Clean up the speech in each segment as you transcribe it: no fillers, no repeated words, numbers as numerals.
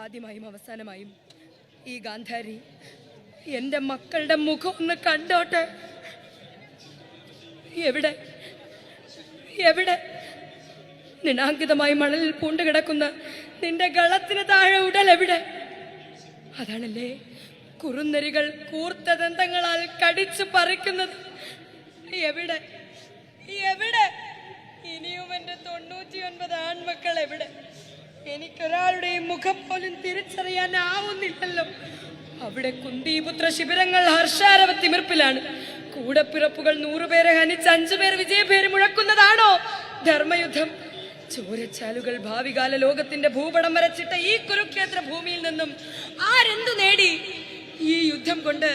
ആദ്യമായും അവസാനമായും ഈ ഗാന്ധാരി എൻ്റെ മക്കളുടെ മുഖം ഒന്ന് കണ്ടോട്ടെ. എവിടെ എവിടെ നിനാങ്കിതമായി മണലിൽ പൂണ്ടുകിടക്കുന്ന നിന്റെ ഗളത്തിന് താഴെ ഉടൽ എവിടെ? അതാണല്ലേ കുറുനരികൾ കൂർത്ത ദന്തങ്ങളാൽ കടിച്ചു പറിക്കുന്നത്. എവിടെ എവിടെ? ഇനിയും എൻ്റെ 99 ആൺമക്കൾ എവിടെ? എനിക്കൊരാളുടെയും മുഖം പോലും തിരിച്ചറിയാനാവുന്നില്ലല്ലോ. അവിടെ കുന്തിപുത്ര ശിബിരങ്ങൾ ഹർഷാരവ തിമിർപ്പിലാണ്. കൂടപ്പിറപ്പുകൾ 100 പേരെ ഹനിച്ച് 5 പേർ വിജയപേര് മുഴക്കുന്നതാണോ ധർമ്മയുദ്ധം? ചോരച്ചാലുകൾ ഭാവികാല ലോകത്തിന്റെ ഭൂപടം വരച്ചിട്ട ഈ കുരുക്ഷേത്ര ഭൂമിയിൽ നിന്നും ആരെന്തു നേടി? ഈ യുദ്ധം കൊണ്ട്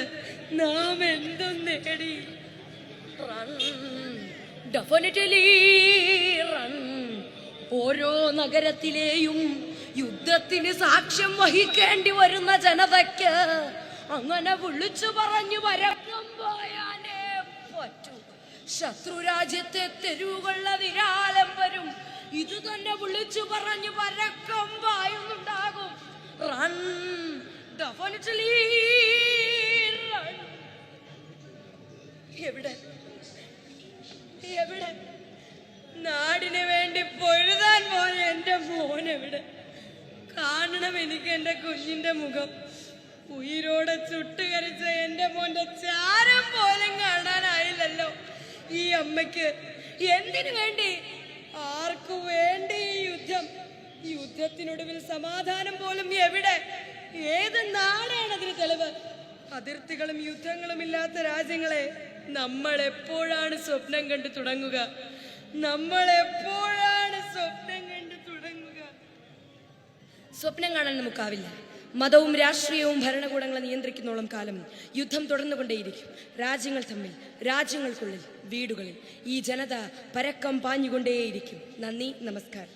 നാം എന്തും നേടി? ഓരോ നഗരത്തിലെയും യുദ്ധത്തിന് സാക്ഷ്യം വഹിക്കേണ്ടി വരുന്ന ജനതയ്ക്ക് അങ്ങനെ വിളിച്ചു പറഞ്ഞു വരക്കം പോയാനേ പറ്റൂ. ശത്രുരാജ്യത്തെ തെരുവുകളിൽ വരും. ഇത് തന്നെ വിളിച്ചു പറഞ്ഞു പരക്കം പായുന്നുണ്ടാകും. Run, definitely run. എവിടെ എവിടെ നാടിന് വേണ്ടി പൊഴുതാൻ പോയ എൻ്റെ മോൻ എവിടെ? കാണണം എനിക്ക് എൻ്റെ കുഞ്ഞിൻ്റെ മുഖം. ഉയിരോടെ ചുട്ടുകരിച്ച എൻ്റെ മോൻ്റെ ചാരം പോലും കാണാനായില്ലല്ലോ ഈ അമ്മയ്ക്ക്. എന്തിനു വേണ്ടി, ആർക്കു വേണ്ടി ഈ യുദ്ധം? യുദ്ധത്തിനൊടുവിൽ സമാധാനം പോലും എവിടെ? ഏത് നാടാണ് അതിന് തെളിവ്? അതിർത്തികളും യുദ്ധങ്ങളും ഇല്ലാത്ത രാജ്യങ്ങളെ നമ്മൾ എപ്പോഴാണ് സ്വപ്നം കണ്ടു തുടങ്ങുക? നമ്മൾ എപ്പോഴാണ് സ്വപ്നം കണ്ടു തുടങ്ങുക? സ്വപ്നം കാണാൻ നമുക്കാവില്ല. മതവും രാഷ്ട്രീയവും ഭരണകൂടങ്ങളെ നിയന്ത്രിക്കുന്നോളം കാലം യുദ്ധം തുടർന്നുകൊണ്ടേയിരിക്കും. രാജ്യങ്ങൾ തമ്മിൽ, രാജ്യങ്ങൾക്കുള്ളിൽ, വീടുകളിൽ ഈ ജനത പരക്കം പാഞ്ഞുകൊണ്ടേയിരിക്കും. നന്ദി, നമസ്കാരം.